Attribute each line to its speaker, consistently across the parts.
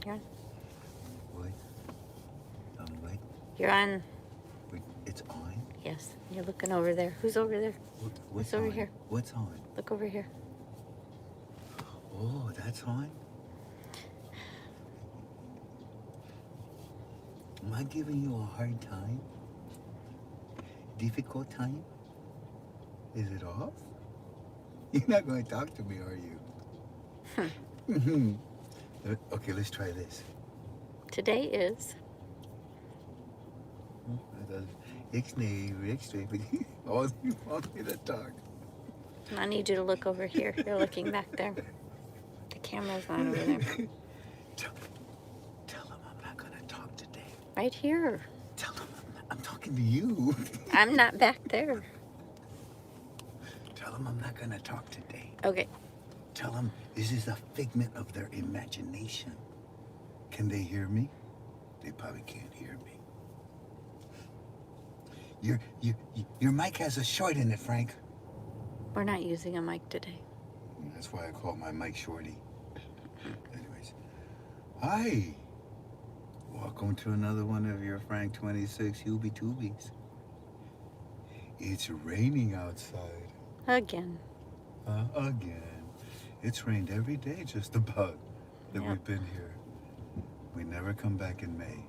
Speaker 1: You're on.
Speaker 2: What? What?
Speaker 1: You're on.
Speaker 2: Wait, it's on?
Speaker 1: Yes. You're looking over there. Who's over there?
Speaker 2: What's
Speaker 1: Who's over
Speaker 2: on?
Speaker 1: here?
Speaker 2: What's on?
Speaker 1: Look over here.
Speaker 2: Oh, that's on? Am I giving you a hard time? Difficult time? Is it off? You're not going to talk to me, are you? Okay, let's try this.
Speaker 1: Today is.
Speaker 2: Oh, you want me to talk?
Speaker 1: I need you to look over here. You're looking back there. The camera's not over there.
Speaker 2: Tell him I'm not going to talk today.
Speaker 1: Right here.
Speaker 2: Tell him I'm talking to you.
Speaker 1: I'm not back there.
Speaker 2: Tell him I'm not going to talk today.
Speaker 1: Okay.
Speaker 2: Tell them this is a figment of their imagination. Can they hear me? They probably can't hear me. Your mic has a short in it, Frank.
Speaker 1: We're not using a mic today.
Speaker 2: That's why I call my mic shorty. Anyways. Hi. Welcome to another one of your FRANK26 Tubies. It's raining outside.
Speaker 1: Again.
Speaker 2: Again. It's rained every day just about that we've been here. We never come back in May.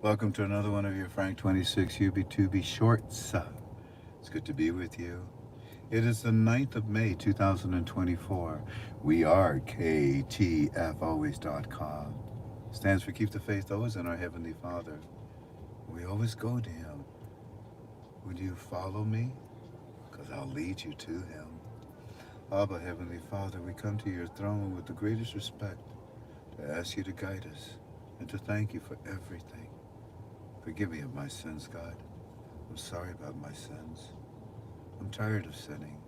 Speaker 2: Welcome to another one of your FRANK26 Tubi shorts. It's good to be with you. It is the 9th of May, 2024. We are KTFalways.com. Stands for Keep the Faith Always in Our Heavenly Father. We always go to Him. Would you follow me? Because I'll lead you to Him. Abba, Heavenly Father, we come to your throne with the greatest respect to ask you to guide us and to thank you for everything. Forgive me of my sins, God. I'm sorry about my sins. I'm tired of sinning.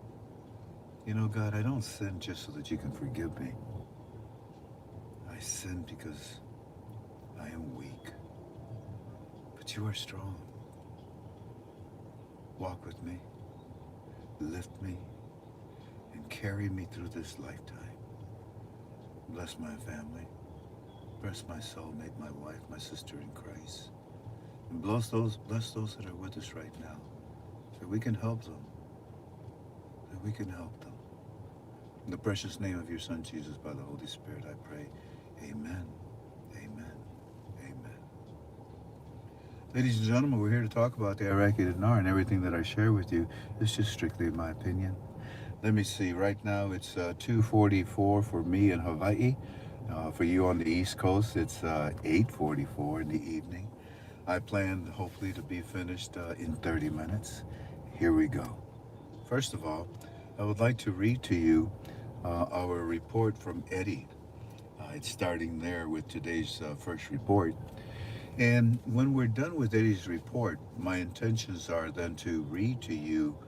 Speaker 2: You know, God, I don't sin just so that you can forgive me. I sin because I am weak. But you are strong. Walk with me, lift me, and carry me through this lifetime. Bless my family. Bless my soulmate, my wife, my sister in Christ. And bless those that are with us right now, that we can help them. That we can help them. In the precious name of your Son, Jesus, by the Holy Spirit, I pray. Amen. Amen. Amen. Ladies and gentlemen, we're here to talk about the Iraqi dinar, and everything that I share with you is just strictly my opinion. Let me see. Right now, it's 2:44 for me in Hawaii. For you on the East Coast, it's 8:44 in the evening. I plan, hopefully, to be finished in 30 minutes. Here we go. First of all, I would like to read to you our report from Eddie. It's starting there with today's first report. And when we're done with Eddie's report, my intentions are then to read to you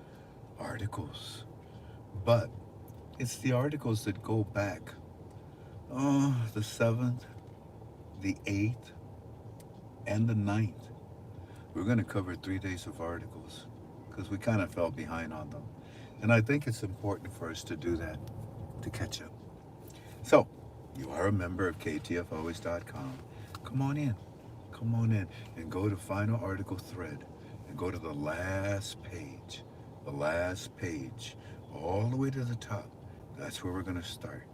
Speaker 2: articles. But it's the articles that go back, the 7th, the 8th, and the 9th. We're going to cover 3 days of articles because we kind of fell behind on them. And I think it's important for us to do that, to catch up. So, you are a member of KTFalways.com. Come on in. Come on in and go to final article thread and go to the last page, all the way to the top. That's where we're going to start.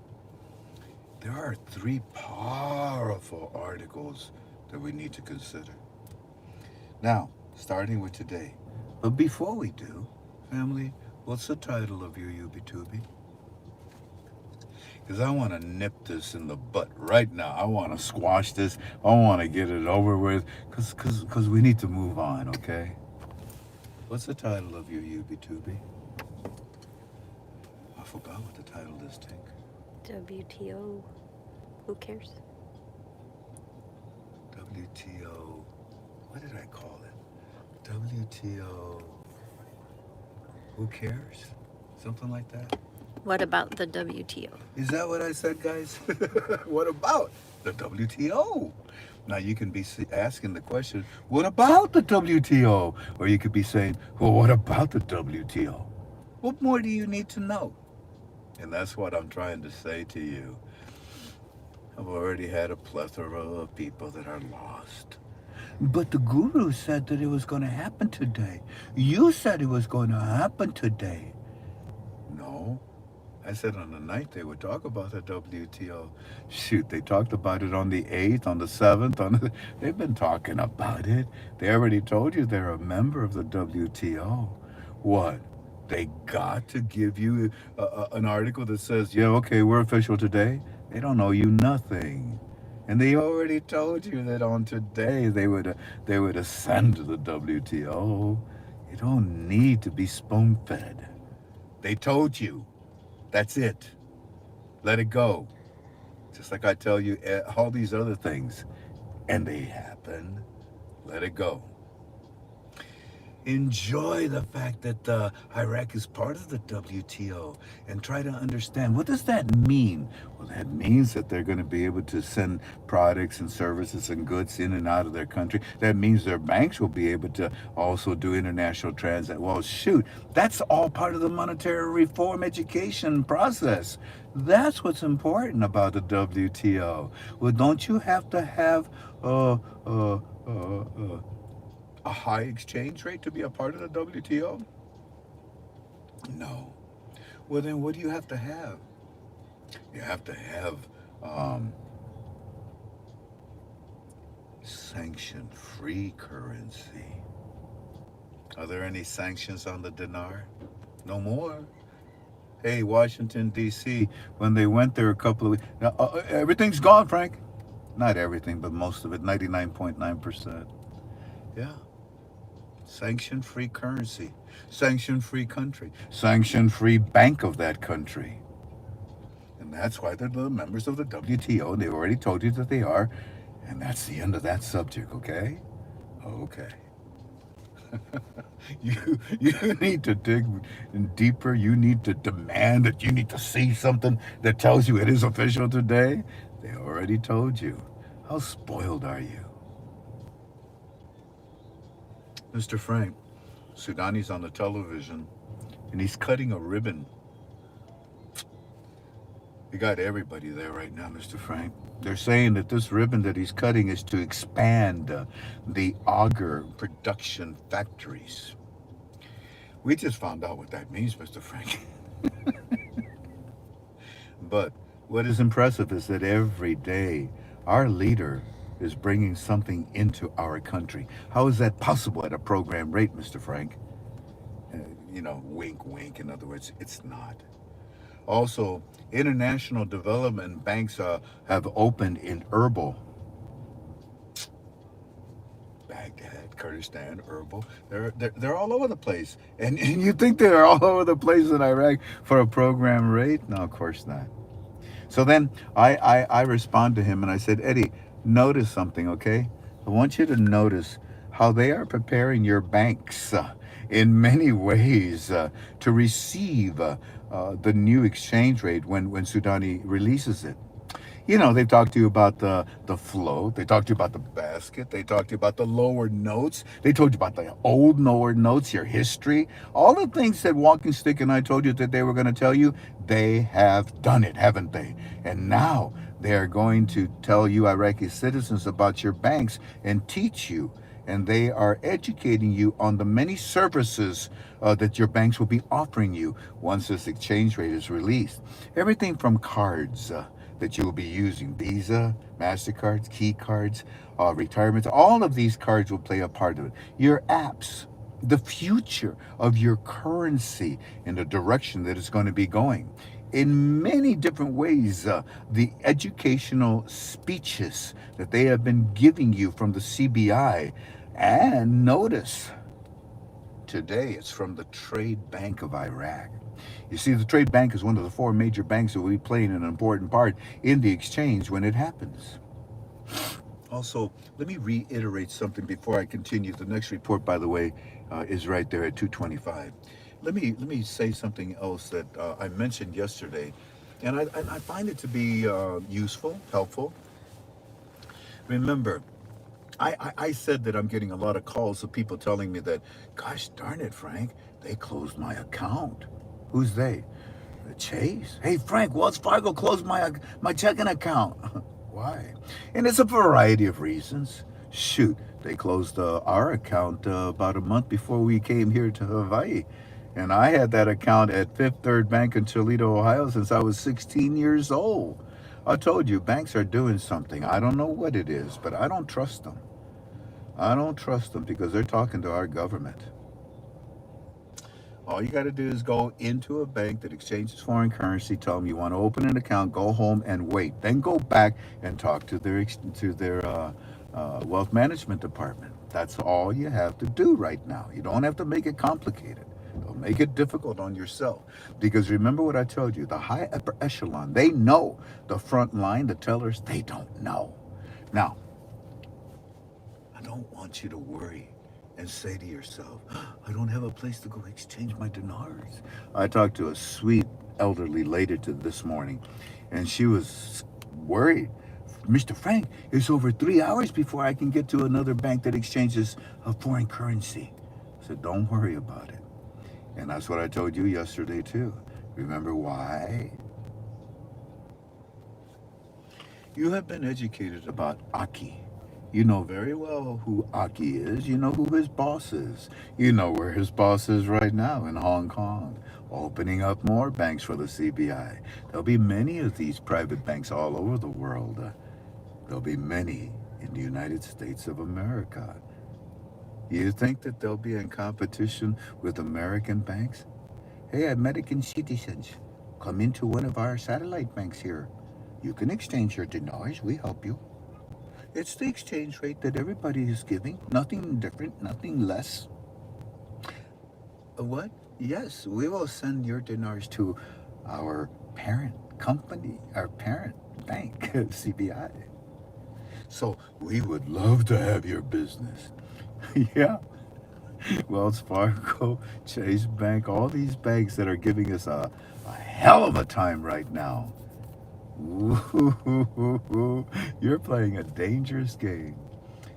Speaker 2: There are 3 powerful articles that we need to consider. Now, starting with today. But before we do, family, what's the title of your Tubi? Because I want to nip this in the butt right now. I want to squash this. I want to get it over with because we need to move on, okay? What's the title of your Tubi? I forgot what the title is, Tink.
Speaker 1: WTO. Who cares?
Speaker 2: WTO. What did I call it? WTO. Who cares? Something like that.
Speaker 1: What about the WTO?
Speaker 2: Is that what I said, guys? What about the WTO? Now you can be asking the question, what about the WTO? Or you could be saying, well, what about the WTO? What more do you need to know? And that's what I'm trying to say to you. I've already had a plethora of people that are lost. But the guru said that it was going to happen today. You said it was going to happen today. No. I said on the night they would talk about the WTO. Shoot, they talked about it on the 8th, on the 7th. They've been talking about it. They already told you they're a member of the WTO. What? They got to give you an article that says, yeah, okay, we're official today. They don't owe you nothing. And they already told you that on today they would ascend to the WTO. You don't need to be spoon fed. They told you. That's it. Let it go. Just like I tell you all these other things. And they happen. Let it go. Enjoy the fact that Iraq is part of the WTO and try to understand, what does that mean? Well, that means that they're going to be able to send products and services and goods in and out of their country. That means their banks will be able to also do international transactions. Well, shoot, that's all part of the monetary reform education process. That's what's important about the WTO. Well, don't you have to have a high exchange rate to be a part of the WTO? No. Well, then what do you have to have? You have to have sanction-free currency. Are there any sanctions on the dinar? No more. Hey, Washington, D.C., when they went there a couple of weeks, everything's gone, Frank. Not everything, but most of it, 99.9%. Yeah. Sanction-free currency, sanction-free country, sanction-free bank of that country. And that's why they're the members of the WTO. They've already told you that they are. And that's the end of that subject, okay? Okay. You need to dig deeper. You need to demand that you need to see something that tells you it is official today. They already told you. How spoiled are you? Mr. Frank, Sudani's on the television, and he's cutting a ribbon. You got everybody there right now, Mr. Frank. They're saying that this ribbon that he's cutting is to expand the auger production factories. We just found out what that means, Mr. Frank. But what is impressive is that every day our leader is bringing something into our country. How is that possible at a program rate, Mr. Frank? Wink, wink. In other words, it's not. Also, international development banks have opened in Erbil, Baghdad, Kurdistan, Erbil. They're all over the place. And you think they're all over the place in Iraq for a program rate? No, of course not. So then I respond to him and I said, Eddie, notice something, okay? I want you to notice how they are preparing your banks in many ways to receive the new exchange rate when Sudani releases it. They've talked to you about the float. They talked to you about the basket. They talked to you about the lower notes. They told you about the old lower notes, your history. All the things that Walking Stick and I told you that they were going to tell you, they have done it, haven't they? And now they are going to tell you, Iraqi citizens, about your banks and teach you. And they are educating you on the many services that your banks will be offering you once this exchange rate is released. Everything from cards that you will be using, Visa, MasterCards, key cards, retirements, all of these cards will play a part of it. Your apps, the future of your currency and the direction that it's going to be going. In many different ways, the educational speeches that they have been giving you from the CBI. And notice, today it's from the Trade Bank of Iraq. You see, the Trade Bank is one of the four major banks that will be playing an important part in the exchange when it happens. Also, let me reiterate something before I continue. The next report, by the way, is right there at 225. Let me say something else that I mentioned yesterday, and I find it to be useful, helpful. Remember, I said that I'm getting a lot of calls of people telling me that, gosh darn it, Frank, they closed my account. Who's they? Chase? Hey, Frank, Wells Fargo closed my checking account. Why? And it's a variety of reasons. Shoot, they closed our account about a month before we came here to Hawaii. And I had that account at Fifth Third Bank in Toledo, Ohio since I was 16 years old. I told you, banks are doing something. I don't know what it is, but I don't trust them. I don't trust them because they're talking to our government. All you got to do is go into a bank that exchanges foreign currency, tell them you want to open an account, go home and wait. Then go back and talk to their wealth management department. That's all you have to do right now. You don't have to make it complicated. Don't make it difficult on yourself. Because remember what I told you, the high upper echelon, they know. The front line, the tellers, they don't know. Now, I don't want you to worry and say to yourself, I don't have a place to go exchange my dinars. I talked to a sweet elderly lady this morning, and she was worried. Mr. Frank, it's over 3 hours before I can get to another bank that exchanges a foreign currency. I said, don't worry about it. And that's what I told you yesterday, too. Remember why? You have been educated about Aki. You know very well who Aki is. You know who his boss is. You know where his boss is right now in Hong Kong, opening up more banks for the CBI. There'll be many of these private banks all over the world. There'll be many in the United States of America. You think that they'll be in competition with American banks? Hey, American citizens, come into one of our satellite banks here. You can exchange your dinars. We help you. It's the exchange rate that everybody is giving. Nothing different, nothing less. What? Yes, we will send your dinars to our parent company, our parent bank, CBI. So we would love to have your business. Yeah. Wells Fargo, Chase Bank, all these banks that are giving us a hell of a time right now. Ooh, you're playing a dangerous game.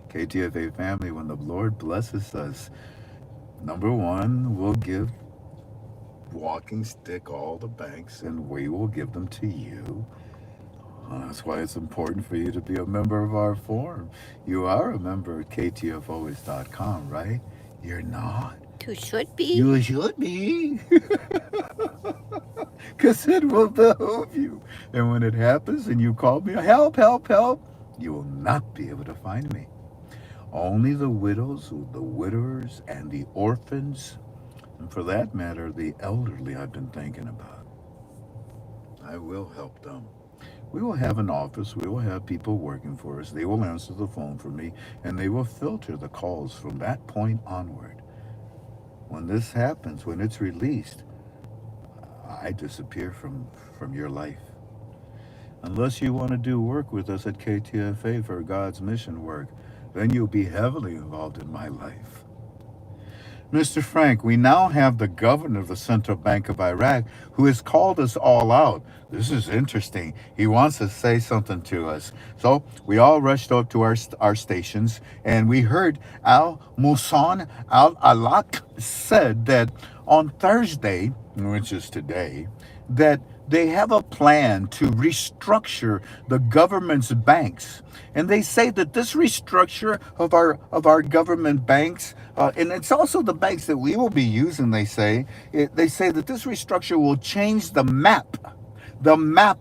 Speaker 2: KTFA family, when the Lord blesses us, number one, we'll give walking stick all the banks and we will give them to you. That's why it's important for you to be a member of our forum. You are a member at ktfois.com, right? You're not.
Speaker 1: You should be.
Speaker 2: You should be. Because it will behoove you. And when it happens and you call me, help, help, help, you will not be able to find me. Only the widows, the widowers, and the orphans, and for that matter, the elderly I've been thinking about. I will help them. We will have an office. We will have people working for us. They will answer the phone for me, and they will filter the calls from that point onward. When this happens, when it's released, I disappear from your life. Unless you want to do work with us at KTFA for God's mission work, then you'll be heavily involved in my life. Mr. Frank, we now have the governor of the Central Bank of Iraq who has called us all out. This is interesting. He wants to say something to us. So we all rushed up to our stations, and we heard Al-Musan Al-Alaq said that on Thursday, which is today, that they have a plan to restructure the government's banks. And they say that this restructure of our government banks, and it's also the banks that we will be using, they say that this restructure will change the map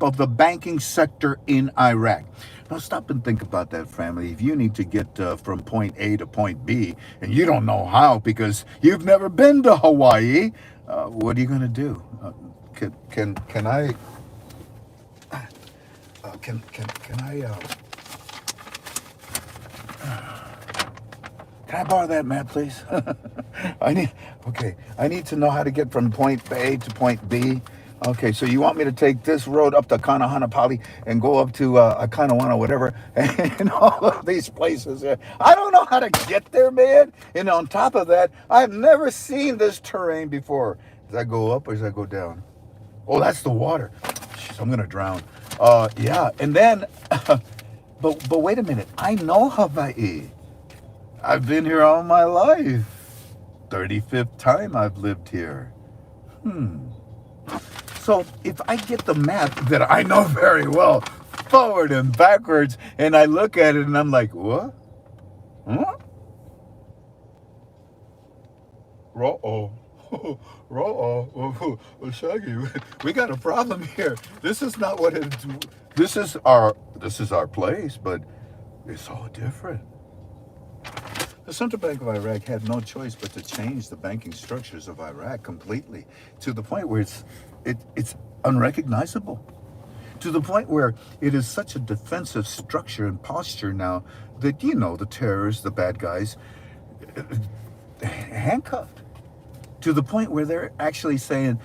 Speaker 2: of the banking sector in Iraq. Now stop and think about that, family. If you need to get from point A to point B, and you don't know how because you've never been to Hawaii, what are you going to do? Can I borrow that map, please? I need to know how to get from point A to point B. Okay, so you want me to take this road up to Kanahanapali and go up to Akanawana, whatever, and all of these places. I don't know how to get there, man. And on top of that, I've never seen this terrain before. Does that go up or does that go down? Oh, that's the water. Jeez, I'm gonna drown. Yeah, and then, but wait a minute. I know Hawaii. I've been here all my life. 35th time I've lived here. So if I get the map that I know very well, forward and backwards, and I look at it and I'm like, what? Huh? Uh-oh. Shaggy, we got a problem here. This is not what it. This is our place, but it's all different. The Central Bank of Iraq had no choice but to change the banking structures of Iraq completely, to the point where it's unrecognizable. To the point where it is such a defensive structure and posture now that, the terrorists, the bad guys, handcuffed. To the point where they're actually saying,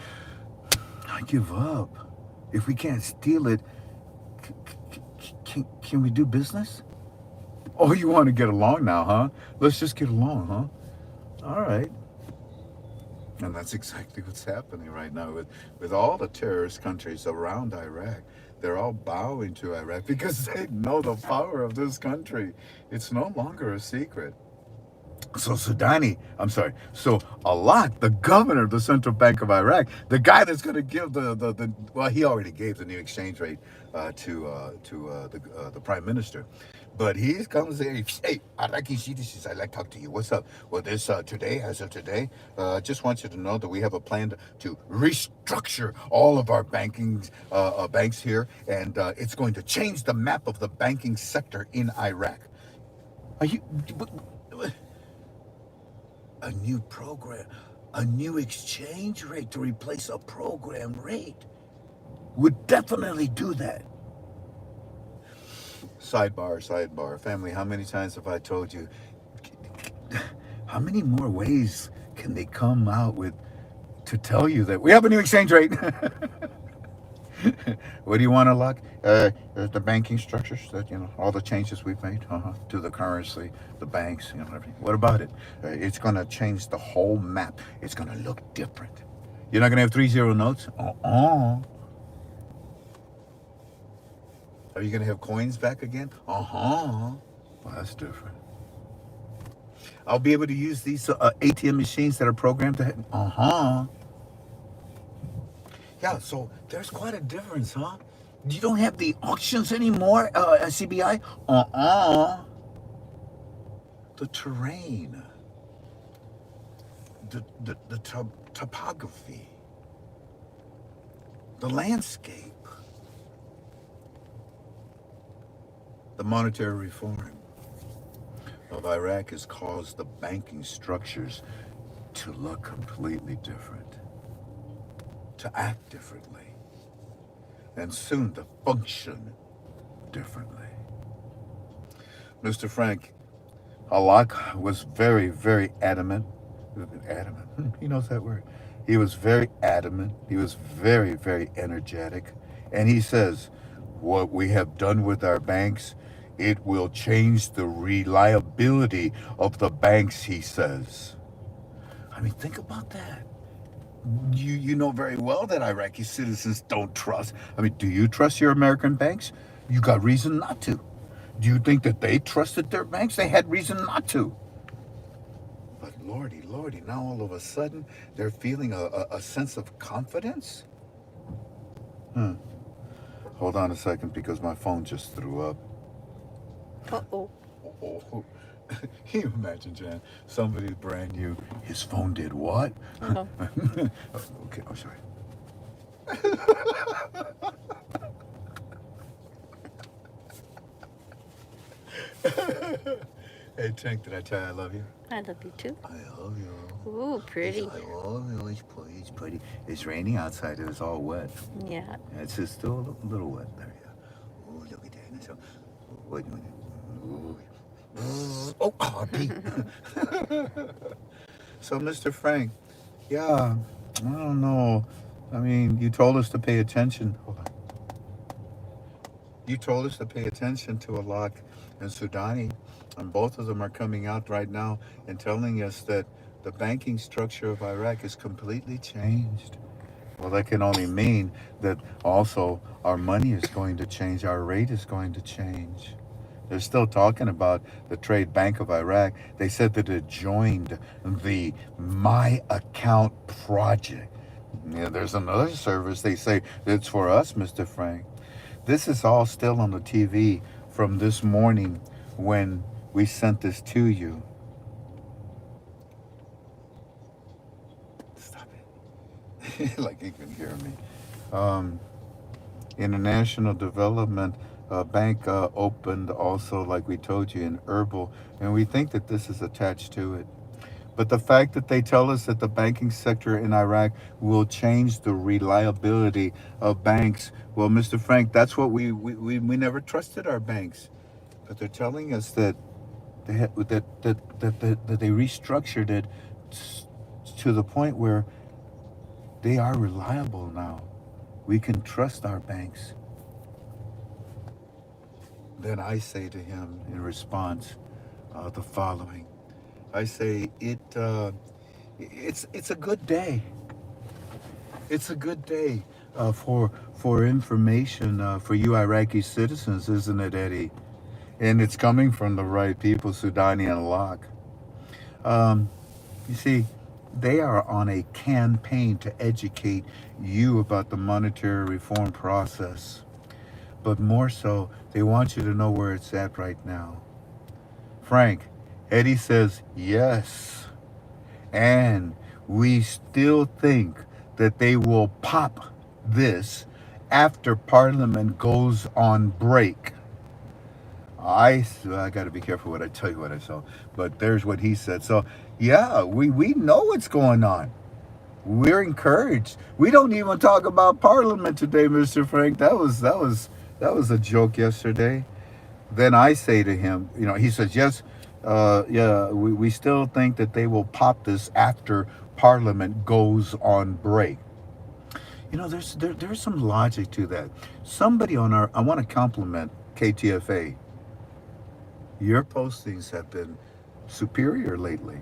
Speaker 2: I give up. If we can't steal it, can we do business? Oh, you want to get along now, huh? Let's just get along, huh? All right. And that's exactly what's happening right now with all the terrorist countries around Iraq. They're all bowing to Iraq because they know the power of this country. It's no longer a secret. So Alak, the governor of the Central Bank of Iraq, the guy that's going to give well, he already gave the new exchange rate to the prime minister. But he comes there, hey, Iraqi citizens, I'd like to talk to you. What's up? Well, as of today, just want you to know that we have a plan to restructure all of our banks here, and it's going to change the map of the banking sector in Iraq. Are you... A new program, a new exchange rate to replace a program rate would definitely do that. Sidebar. Family, how many times have I told you, how many more ways can they come out with to tell you that we have a new exchange rate? What do you want to look? The banking structures, that all the changes we've made to the currency, the banks, everything. What about it? It's going to change the whole map. It's going to look different. You're not going to have 3-0 notes? Are you going to have coins back again? Well, that's different. I'll be able to use these ATM machines that are programmed to. Yeah, so there's quite a difference, huh? You don't have the auctions anymore at CBI? The terrain, the topography, the landscape, the monetary reform of Iraq has caused the banking structures to look completely different, to act differently, and soon to function differently. Mr. Frank, Alak was very, very adamant. He knows that word. He was very adamant. He was very, very energetic. And he says, what we have done with our banks, it will change the reliability of the banks, he says. I mean, think about that. You know very well that Iraqi citizens don't trust. I mean, do you trust your American banks? You got reason not to. Do you think that they trusted their banks? They had reason not to. But lordy, now all of a sudden they're feeling a sense of confidence? Hold on a second, because my phone just threw up.
Speaker 1: Uh-oh.
Speaker 2: Oh. Can you imagine, Jan? Somebody's brand new. His phone did what?
Speaker 1: Uh-oh.
Speaker 2: Okay, oh, sorry. Hey, Tank, did I tell you I love you?
Speaker 1: I love you too.
Speaker 2: I love you.
Speaker 1: Ooh, pretty.
Speaker 2: I love you. It's pretty. It's raining outside. It's all wet.
Speaker 1: Yeah.
Speaker 2: It's just still a little wet. There you go. Oh, look at that. So, wait a minute. Pete. So, Mr. Frank, yeah, I don't know. I mean, you told us to pay attention. Hold on. You told us to pay attention to Alak and Sudani, and both of them are coming out right now and telling us that the banking structure of Iraq is completely changed. Well, that can only mean that also our money is going to change, our rate is going to change. They're still talking about the Trade Bank of Iraq. They said that it joined the My Account project. Yeah, there's another service. They say it's for us, Mr. Frank. This is all still on the TV from this morning when we sent this to you. Stop it. Like you can hear me. Um, International Development Bank opened also, like we told you, in Herbal, and we think that this is attached to it. But the fact that they tell us that the banking sector in Iraq will change the reliability of banks, well, Mr. Frank, that's what we never trusted our banks. But they're telling us that that they restructured it to the point where they are reliable now. We can trust our banks. Then I say to him in response the following. I say it's a good day. It's a good day for information for you Iraqi citizens, isn't it, Eddie? And it's coming from the right people, Sudani and Locke. Um, you see, they are on a campaign to educate you about the monetary reform process. But more so, they want you to know where it's at right now. Frank, Eddie says yes. And we still think that they will pop this after Parliament goes on break. I got to be careful what I tell you what I saw, but there's what he said. So yeah, we know what's going on. We're encouraged. We don't even talk about Parliament today, Mr. Frank. That was a joke yesterday. Then I say to him, he says yes. Yeah, we still think that they will pop this after Parliament goes on break. There's some logic to that. Somebody I want to compliment KTFA. Your postings have been superior lately.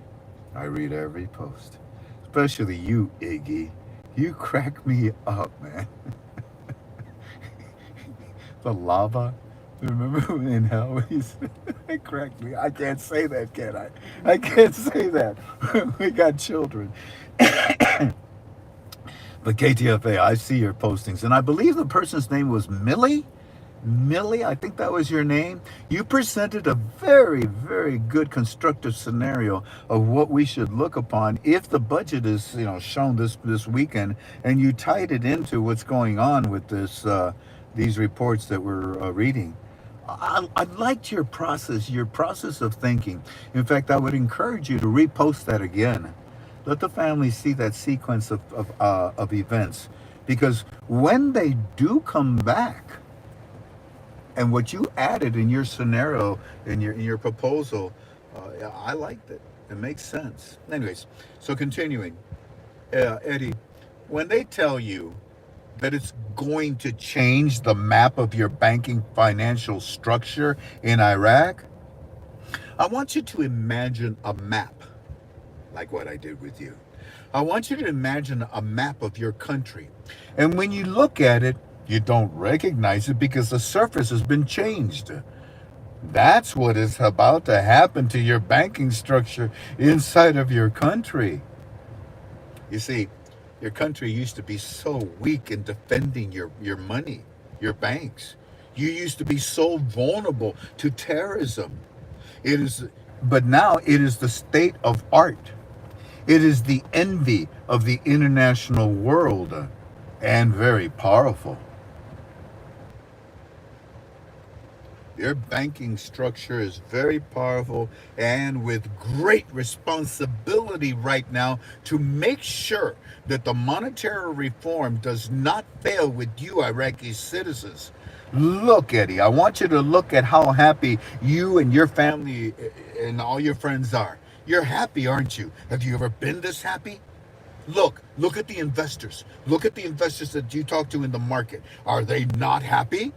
Speaker 2: I read every post, especially you, Iggy. You crack me up, man. The lava. Remember in hell he said, it cracked me. I can't say that, can I? I can't say that. We got children. But KTFA, I see your postings, and I believe the person's name was Millie. Millie, I think that was your name. You presented a very, very good constructive scenario of what we should look upon if the budget is, shown this weekend, and you tied it into what's going on with these reports that we're reading. I liked your process of thinking. In fact, I would encourage you to repost that again. Let the family see that sequence of events, because when they do come back, and what you added in your scenario, in your proposal, I liked it. It makes sense. Anyways, so continuing, Eddie, when they tell you that it's going to change the map of your banking financial structure in Iraq, I want you to imagine a map like what I did with you. I want you to imagine a map of your country. And when you look at it, you don't recognize it because the surface has been changed. That's what is about to happen to your banking structure inside of your country. You see, your country used to be so weak in defending your money, your banks. You used to be so vulnerable to terrorism. But now it is the state of art. It is the envy of the international world, and very powerful. Their banking structure is very powerful and with great responsibility right now to make sure that the monetary reform does not fail with you Iraqi citizens. Look, Eddie, I want you to look at how happy you and your family and all your friends are. You're happy, aren't you? Have you ever been this happy? Look at the investors. Look at the investors that you talk to in the market. Are they not happy?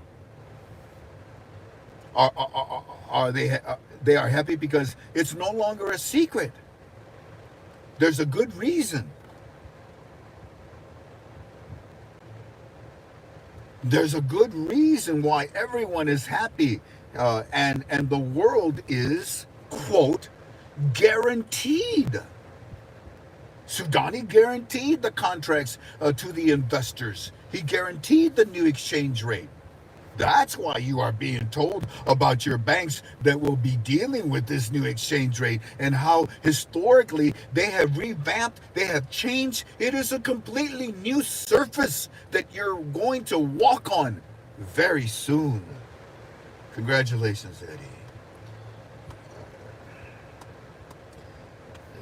Speaker 2: Are they are happy because it's no longer a secret. There's a good reason. There's a good reason why everyone is happy, and the world is, quote, guaranteed. Sudani guaranteed the contracts to the investors. He guaranteed the new exchange rate. That's why you are being told about your banks that will be dealing with this new exchange rate and how historically they have revamped, they have changed. It is a completely new surface that you're going to walk on very soon. Congratulations, Eddie.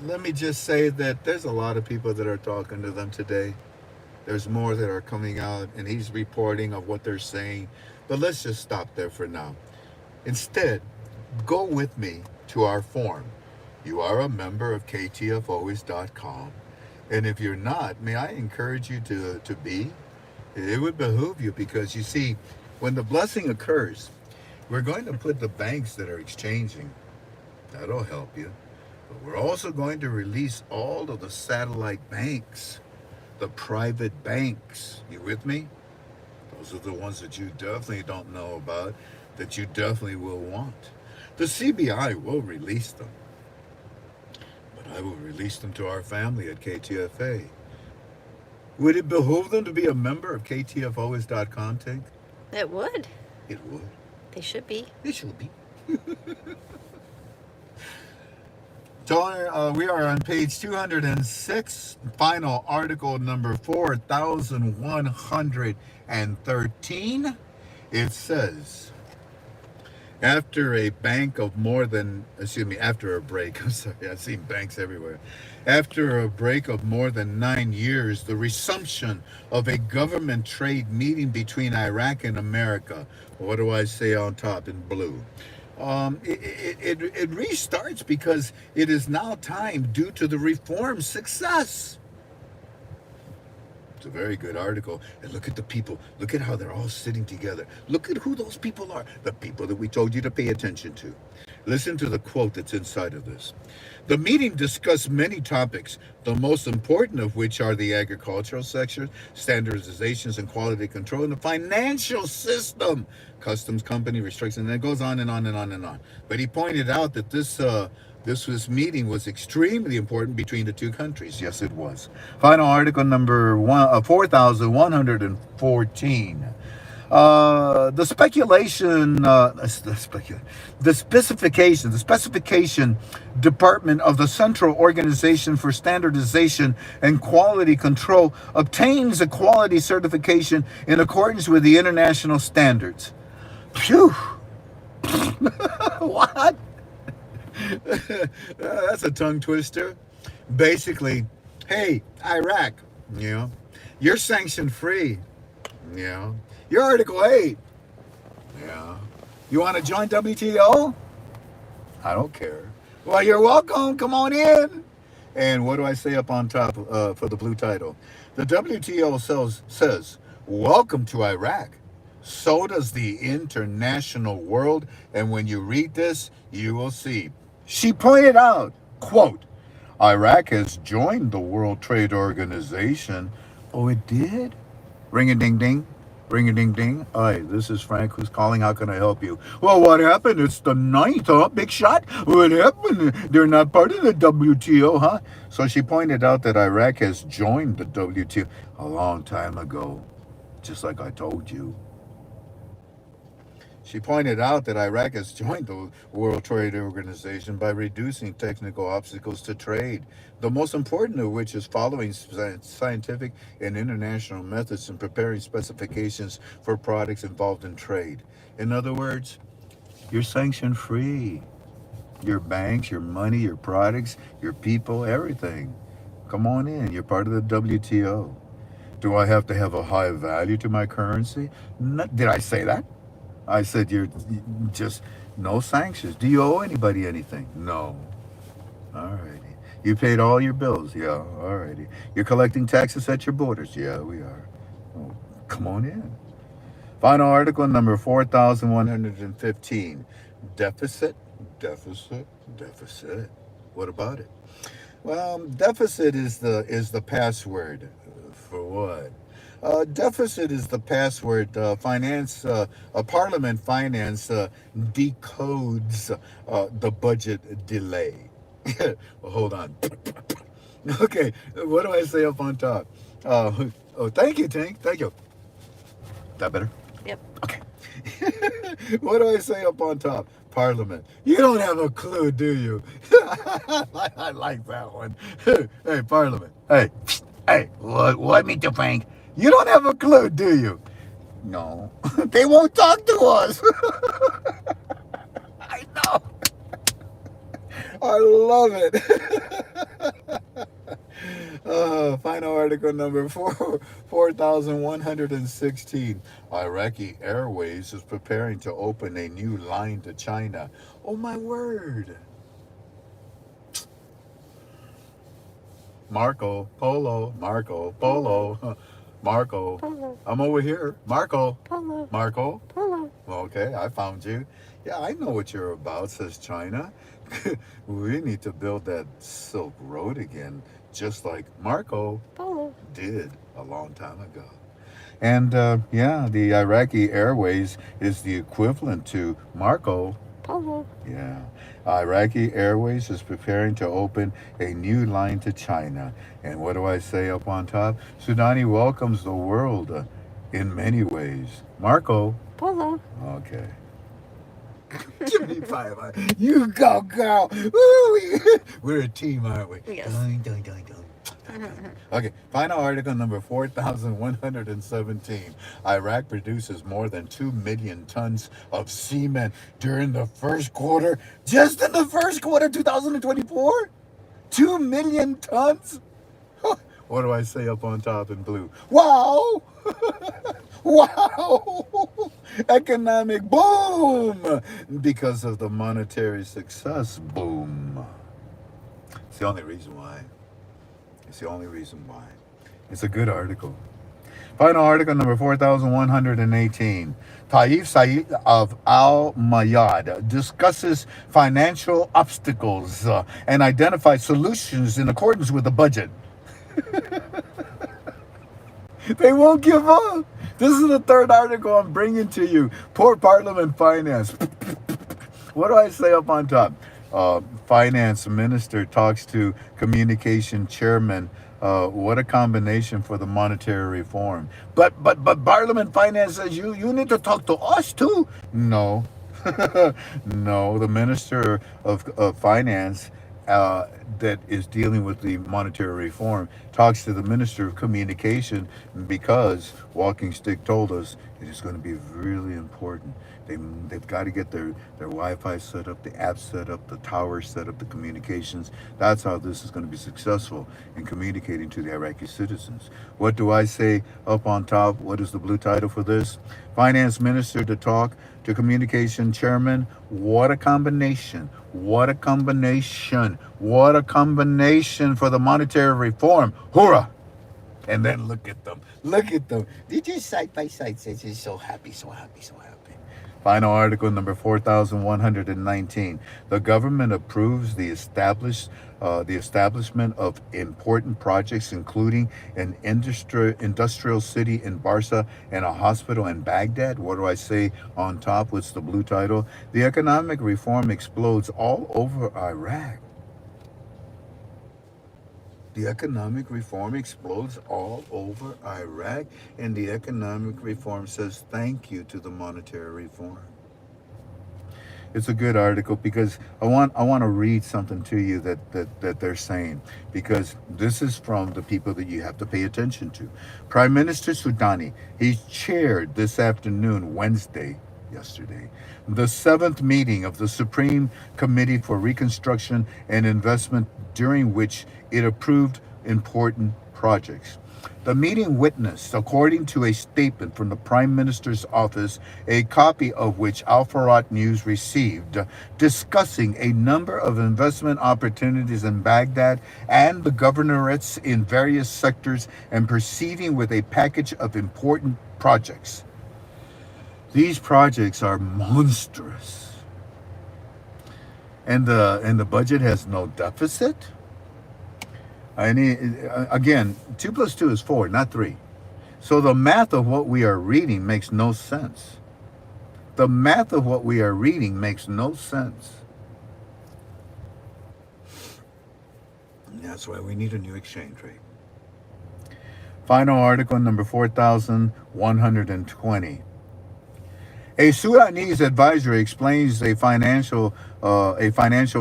Speaker 2: Let me just say that there's a lot of people that are talking to them today. There's more that are coming out, and he's reporting of what they're saying. But let's just stop there for now. Instead, go with me to our forum. You are a member of ktfois.com. And if you're not, may I encourage you to be? It would behoove you because you see, when the blessing occurs, we're going to put the banks that are exchanging. That'll help you. But we're also going to release all of the satellite banks, the private banks. You with me? Those are the ones that you definitely don't know about, that you definitely will want. The CBI will release them, but I will release them to our family at KTFA. Would it behoove them to be a member of ktfois.com, Tink?
Speaker 1: It would.
Speaker 2: It would.
Speaker 1: They should be.
Speaker 2: It should be. So we are on page 206, final article number 4113. It says, after a break, I'm sorry, I've seen banks everywhere. After a break of more than 9 years, the resumption of a government trade meeting between Iraq and America. What do I say on top in blue? It restarts because it is now time due to the reform success. It's a very good article. And look at the people. Look at how they're all sitting together. Look at who those people are. The people that we told you to pay attention to. Listen to the quote that's inside of this. The meeting discussed many topics, the most important of which are the agricultural sector, standardizations and quality control, and the financial system, customs company restrictions, and it goes on and on and on and on. But he pointed out that this meeting was extremely important between the two countries. Yes, it was. Final article number 4114. The specification department of the Central Organization for Standardization and Quality Control obtains a quality certification in accordance with the international standards. Phew. What? That's a tongue twister. Basically, hey, Iraq, you're sanction free. You're Article 8. You want to join WTO? I don't care. Well, you're welcome. Come on in. And what do I say up on top for the blue title? The WTO says, welcome to Iraq. So does the international world. And when you read this, you will see. She pointed out, quote, Iraq has joined the World Trade Organization. Oh, it did? Ring-a-ding-ding. Ring-a-ding-ding. Hi, this is Frank who's calling. How can I help you? Well, what happened? It's the ninth, huh? Big shot? What happened? They're not part of the WTO, huh? So she pointed out that Iraq has joined the WTO a long time ago, just like I told you. She pointed out that Iraq has joined the World Trade Organization by reducing technical obstacles to trade, the most important of which is following scientific and international methods and preparing specifications for products involved in trade. In other words, you're sanction free. Your banks, your money, your products, your people, everything. Come on in. You're part of the WTO. Do I have to have a high value to my currency? Did I say that? I said you're just no sanctions. Do you owe anybody anything? No. All righty. You paid all your bills? Yeah. All righty. You're collecting taxes at your borders? Yeah, we are. Oh, come on in. Final article number 4115. Deficit. What about it? Well, deficit is the password. For what? Deficit is the password. Parliament finance decodes the budget delay. Well, hold on. Okay, what do I say up on top? Oh, thank you, Tink. Thank you. That better?
Speaker 1: Yep.
Speaker 2: Okay. What do I say up on top? Parliament. You don't have a clue, do you? I like that one. Hey, Parliament. Hey, hey, what, Mr. Frank? You don't have a clue, do you? No. They won't talk to us. I know. I love it. Final article number 4116. Iraqi Airways is preparing to open a new line to China. Oh my word. Marco Polo, Marco
Speaker 1: Polo.
Speaker 2: Polo, Marco.
Speaker 1: Polo.
Speaker 2: I'm over here. Marco.
Speaker 1: Polo.
Speaker 2: Marco.
Speaker 1: Polo.
Speaker 2: Okay, I found you. Yeah, I know what you're about, says China. We need to build that Silk Road again, just like Marco
Speaker 1: Polo.
Speaker 2: did a long time ago. And yeah, the Iraqi Airways is the equivalent to Marco.
Speaker 1: Polo.
Speaker 2: Yeah. Iraqi Airways is preparing to open a new line to China. And what do I say up on top? Sudani welcomes the world in many ways. Marco.
Speaker 1: Polo.
Speaker 2: Okay. Give me 5. You go, girl. Woo! We're a team, aren't we?
Speaker 1: Yes.
Speaker 2: Dun, dun, dun, dun. Okay, final article number 4117. Iraq produces more than 2 million tons of cement during the first quarter. Just in the first quarter 2024? 2 million tons? What do I say up on top in blue? Wow! Wow! Economic boom! Because of the monetary success boom. It's the only reason why. It's the only reason why. It's a good article. Final article number 4118. Taif Saeed of Al Mayad discusses financial obstacles and identifies solutions in accordance with the budget. They won't give up. This is the third article I'm bringing to you. Poor Parliament finance. What do I say up on top? Finance minister talks to communication chairman. What a combination for the monetary reform. But Parliament finance says you need to talk to us too. No, no. The minister of finance that is dealing with the monetary reform talks to the minister of communication because Walking Stick told us it is going to be really important. They've got to get their Wi-Fi set up, the apps set up, the towers set up, the communications. That's how this is going to be successful in communicating to the Iraqi citizens. What do I say up on top? What is the blue title for this? Finance minister to talk to communication chairman. What a combination. What a combination. What a combination for the monetary reform. Hoorah! And then look at them. Look at them. They just side by side says he's so happy, so happy, so happy. Final article number 4119. The government approves the establishment of important projects, including an industrial city in Barca and a hospital in Baghdad. What do I say on top? What's the blue title? The economic reform explodes all over Iraq. The economic reform explodes all over Iraq, and the economic reform says thank you to the monetary reform. It's a good article because I want to read something to you that they're saying, because this is from the people that you have to pay attention to. Prime Minister Soudani, he chaired this afternoon, yesterday, the 7th meeting of the Supreme Committee for Reconstruction and Investment, during which it approved important projects. The meeting witnessed, according to a statement from the Prime Minister's office, a copy of which Al Farad News received, discussing a number of investment opportunities in Baghdad and the governorates in various sectors, and proceeding with a package of important projects. These projects are monstrous. And the budget has no deficit. I need, again, 2 plus 2 is 4, not 3. So the math of what we are reading makes no sense. The math of what we are reading makes no sense. That's why we need a new exchange rate. Final article number 4120. A Sudanese advisor explains a financial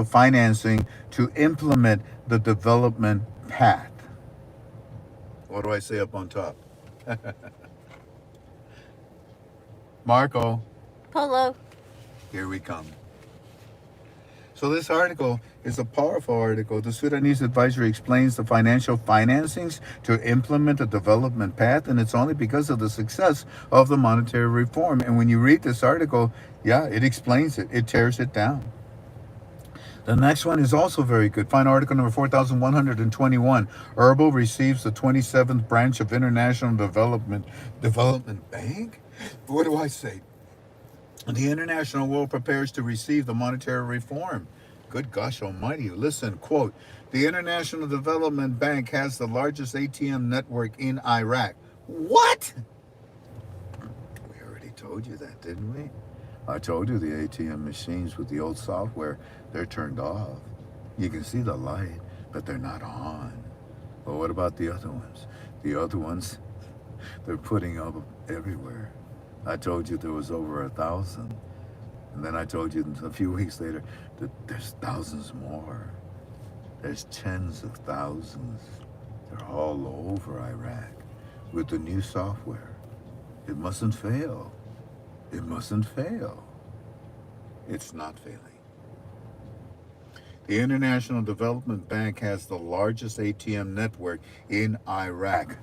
Speaker 2: financing to implement the development path. What do I say up on top? Marco,
Speaker 1: Polo.
Speaker 2: here we come. So this article is a powerful article. The Sudanese advisory explains the financial financings to implement a development path, and it's only because of the success of the monetary reform. And when you read this article, yeah, it explains it. It tears it down. The next one is also very good. Find article number 4121. Herbal receives the 27th branch of International Development Bank? What do I say? The international world prepares to receive the monetary reform. Good gosh almighty. Listen, quote, the International Development Bank has the largest ATM network in Iraq. What? We already told you that, didn't we? I told you the ATM machines with the old software, they're turned off. You can see the light, but they're not on. But what about the other ones? The other ones, they're putting up everywhere. I told you there was over 1,000. And then I told you a few weeks later that there's thousands more. There's tens of thousands. They're all over Iraq with the new software. It mustn't fail. It mustn't fail. It's not failing. The International Development Bank has the largest ATM network in Iraq,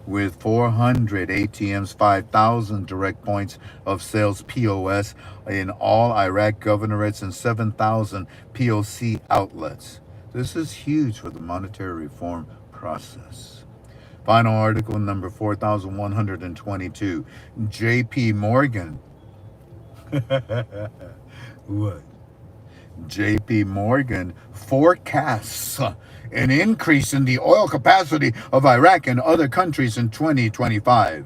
Speaker 2: with 400 ATMs, 5,000 direct points of sales POS in all Iraq governorates, and 7,000 POC outlets. This is huge for the monetary reform process. Final article number 4122. JP Morgan. What? JP Morgan forecasts an increase in the oil capacity of Iraq and other countries in 2025.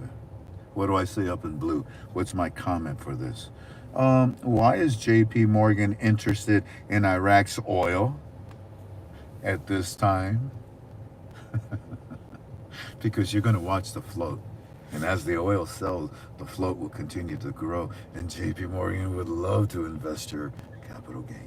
Speaker 2: What do I say up in blue? What's my comment for this? Why is JP Morgan interested in Iraq's oil at this time? Because you're going to watch the float. And as the oil sells, the float will continue to grow. And JP Morgan would love to invest your capital gains.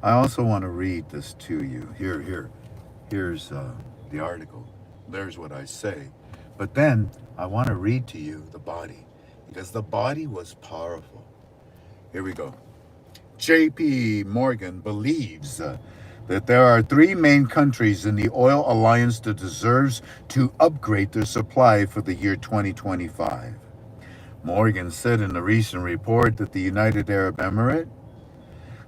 Speaker 2: I also want to read this to you. Here's the article. There's what I say. But then I want to read to you the body, because the body was powerful. Here we go. JP Morgan believes that there are three main countries in the oil alliance that deserves to upgrade their supply for the year 2025. Morgan said in a recent report that the United Arab Emirates,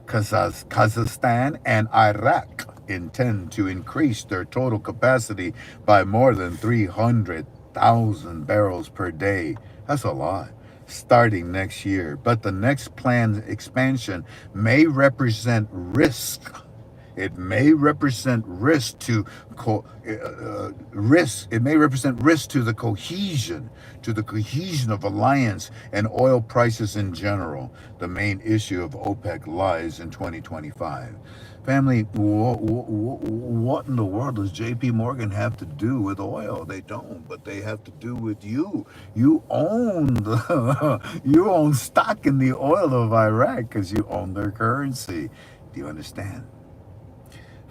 Speaker 2: Kazakhstan, and Iraq intend to increase their total capacity by more than 300,000 barrels per day. That's a lot. Starting next year. But the next planned expansion may represent risk. It may represent risk to It may represent risk to the cohesion of alliance and oil prices in general. The main issue of OPEC lies in 2025. Family, what in the world does JP Morgan have to do with oil? They don't, but they have to do with you. You own you own stock in the oil of Iraq because you own their currency. Do you understand?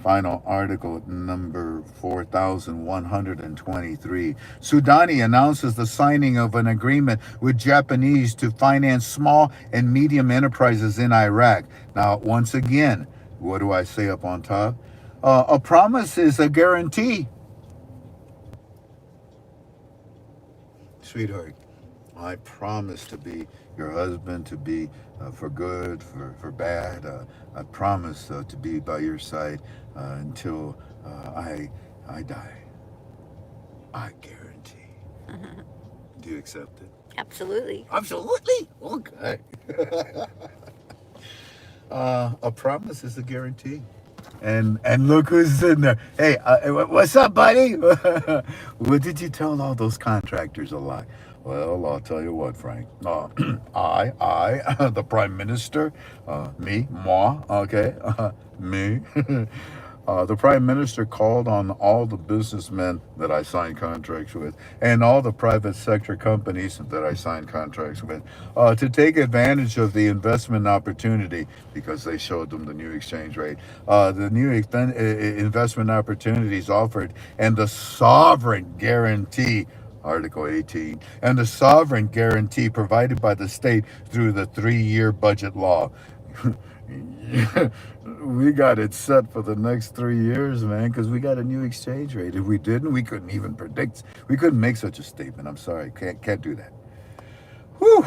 Speaker 2: Final article number 4123. Sudani announces the signing of an agreement with Japanese to finance small and medium enterprises in Iraq. Now, once again, what do I say up on top? A promise is a guarantee. Sweetheart, I promise to be your husband, to be for good, for bad. I promise to be by your side until I die. I guarantee. Do you accept it?
Speaker 1: Absolutely.
Speaker 2: Absolutely. Okay. A promise is a guarantee. And look who's sitting there. Hey, what's up, buddy? What did you tell all those contractors a lot? Well, I'll tell you what, Frank. I, the Prime Minister, me, moi, okay, me, The prime minister called on all the businessmen that I signed contracts with and all the private sector companies that I signed contracts with to take advantage of the investment opportunity because they showed them the new exchange rate, the new investment opportunities offered, and the sovereign guarantee. Article 18, and the sovereign guarantee provided by the state through the 3-year budget law. We got it set for the next 3 years, man, because we got a new exchange rate. If we didn't, we couldn't even predict. We couldn't make such a statement. I'm sorry, can't do that. Whew.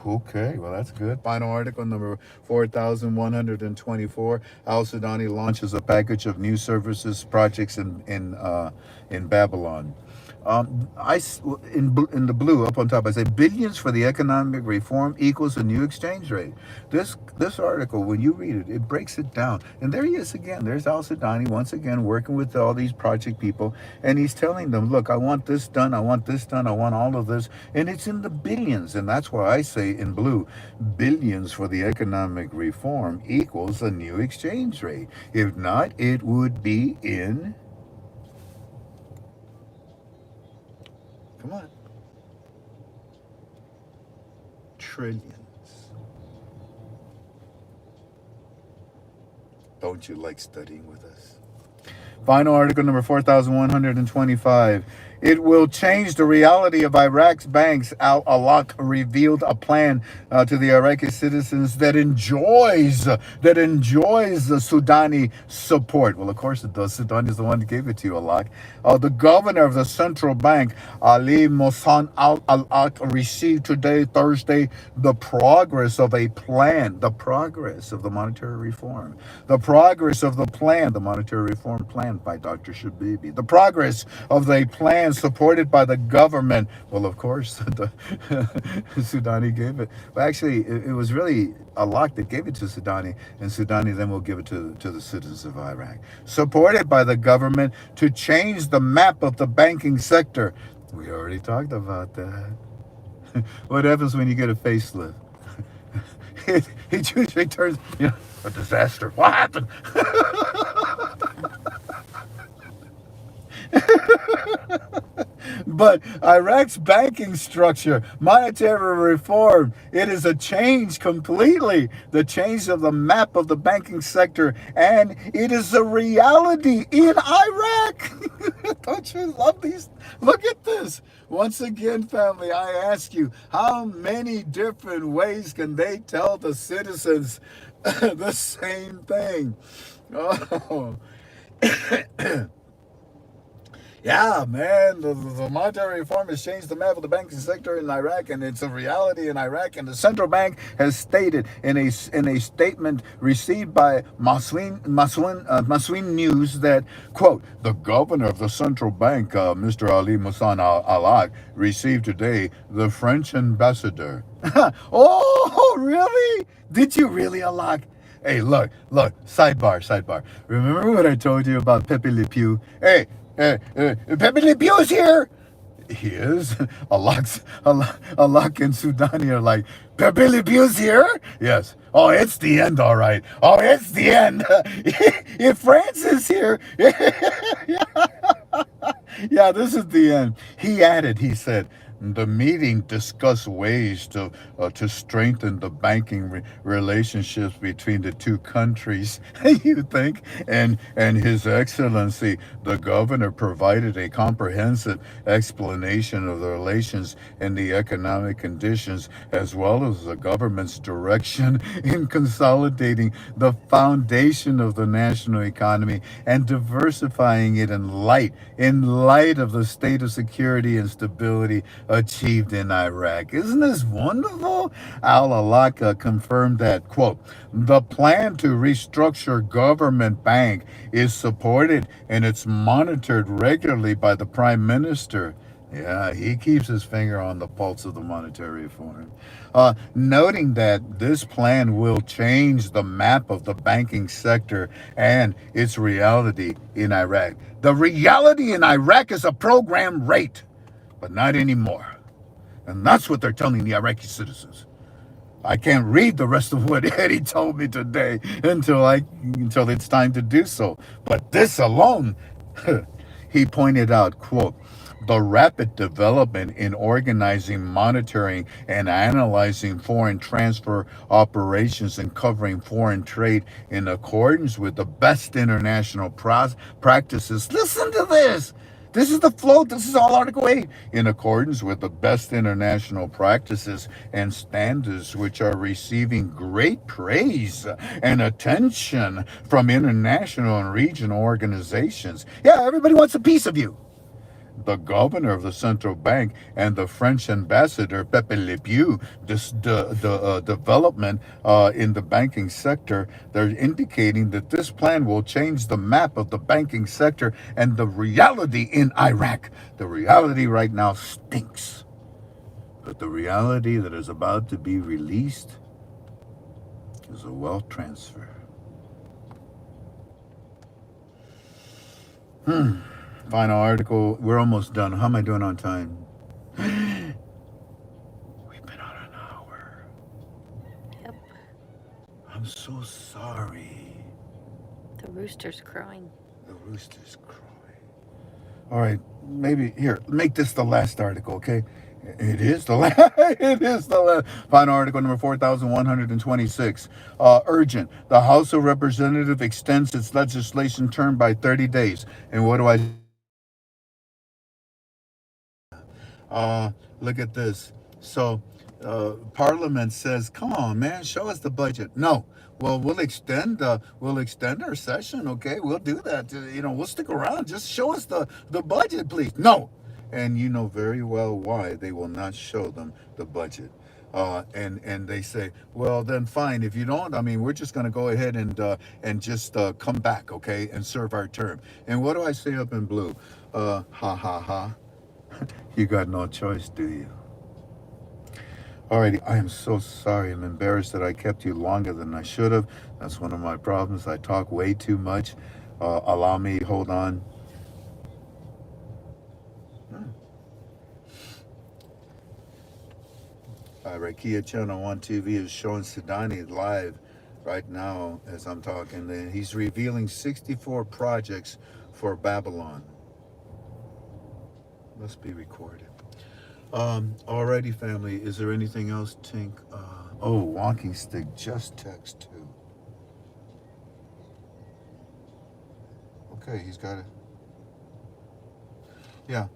Speaker 2: Okay, well that's good. Final article number 4124. Al Sudani launches a package of new services projects in Babylon. In the blue up on top, I say billions for the economic reform equals a new exchange rate. This article, when you read it, it breaks it down. And there he is again. There's Al Sudani once again working with all these project people, and he's telling them, "Look, I want this done. I want this done. I want all of this," and it's in the billions. And that's why I say in blue, billions for the economic reform equals a new exchange rate. If not, it would be in. Come on. Trillions. Don't you like studying with us? Final article number 4125. It will change the reality of Iraq's banks. Al Alaq revealed a plan to the Iraqi citizens that enjoys the Sudani support. Well, of course it does. Sudani is the one that gave it to you, Alaq. The governor of the central bank, Ali Mohsen Al Alaq, received today, Thursday, the progress of a plan, the progress of the monetary reform, the progress of the plan, the monetary reform plan by Dr. Shabibi, the progress of the plan supported by the government. Well, of course, the Sudani gave it. But actually, it was really Allah that gave it to Sudani, and Sudani then will give it to the citizens of Iraq. Supported by the government to change the map of the banking sector. We already talked about that. What happens when you get a facelift? It usually turns, a disaster. What happened? But Iraq's banking structure, monetary reform, it is a change completely, the change of the map of the banking sector, and it is a reality in Iraq. Don't you love these? Look at this. Once again, family, I ask you, how many different ways can they tell the citizens the same thing? Oh. Yeah, man, the monetary reform has changed the map of the banking sector in Iraq, and it's a reality in Iraq. And the central bank has stated in a statement received by Maswin News that, quote, the governor of the central bank, Mr. Ali Mohsen Al Alaq, received today the French ambassador. Oh, really? Did you really, Alaq? Hey, look, sidebar. Remember what I told you about Pepe Le Pew? Hey, Pepe Le Pew's here. He is. Allah and Sudani are like, Pepe Le Pew's here? Yes. Oh, it's the end, all right. Oh, it's the end. If France is here, yeah, this is the end. He added, he said, the meeting discussed ways to strengthen the banking relationships between the two countries. You think? And His Excellency, the governor, provided a comprehensive explanation of the relations and the economic conditions, as well as the government's direction in consolidating the foundation of the national economy and diversifying it in light of the state of security and stability achieved in Iraq. Isn't this wonderful? Al Alaq confirmed that, quote, the plan to restructure government bank is supported and it's monitored regularly by the prime minister. Yeah, he keeps his finger on the pulse of the monetary reform. Noting that this plan will change the map of the banking sector and its reality in Iraq. The reality in Iraq is a program rate, but not anymore. And that's what they're telling the Iraqi citizens. I can't read the rest of what Eddie told me today until it's time to do so. But this alone, he pointed out, quote, the rapid development in organizing, monitoring, and analyzing foreign transfer operations and covering foreign trade in accordance with the best international practices. Listen to this. This is the flow. This is all Article 8. In accordance with the best international practices and standards, which are receiving great praise and attention from international and regional organizations. Yeah, everybody wants a piece of you. The governor of the central bank and the French ambassador Pepe Le Pew, the development in the banking sector, they're indicating that this plan will change the map of the banking sector and the reality in Iraq. The reality right now stinks. But the reality that is about to be released is a wealth transfer. Final article. We're almost done. How am I doing on time? We've been on an hour.
Speaker 1: Yep.
Speaker 2: I'm so sorry.
Speaker 1: The rooster's crowing.
Speaker 2: The rooster's crowing. All right, maybe here. Make this the last article, okay? It is the last. It is the last. Final article number 4,126. Urgent. The House of Representatives extends its legislation term by 30 days. And what do I? Look at this. So, Parliament says, "Come on, man, show us the budget." No. Well, we'll extend our session. Okay, we'll do that. We'll stick around. Just show us the budget, please. No. And you know very well why they will not show them the budget. And they say, well, then fine. If you don't, I mean, we're just going to go ahead and just come back, okay, and serve our term. And what do I say up in blue? Ha ha ha. You got no choice, do you? Alrighty, I am so sorry. I'm embarrassed that I kept you longer than I should have. That's one of my problems. I talk way too much. Allow me, hold on. Rakia Channel 1 TV is showing Sudani live right now as I'm talking. And he's revealing 64 projects for Babylon. Must be recorded. Alrighty, family. Is there anything else, Tink? Walking stick just text too. Okay, he's got it. Yeah.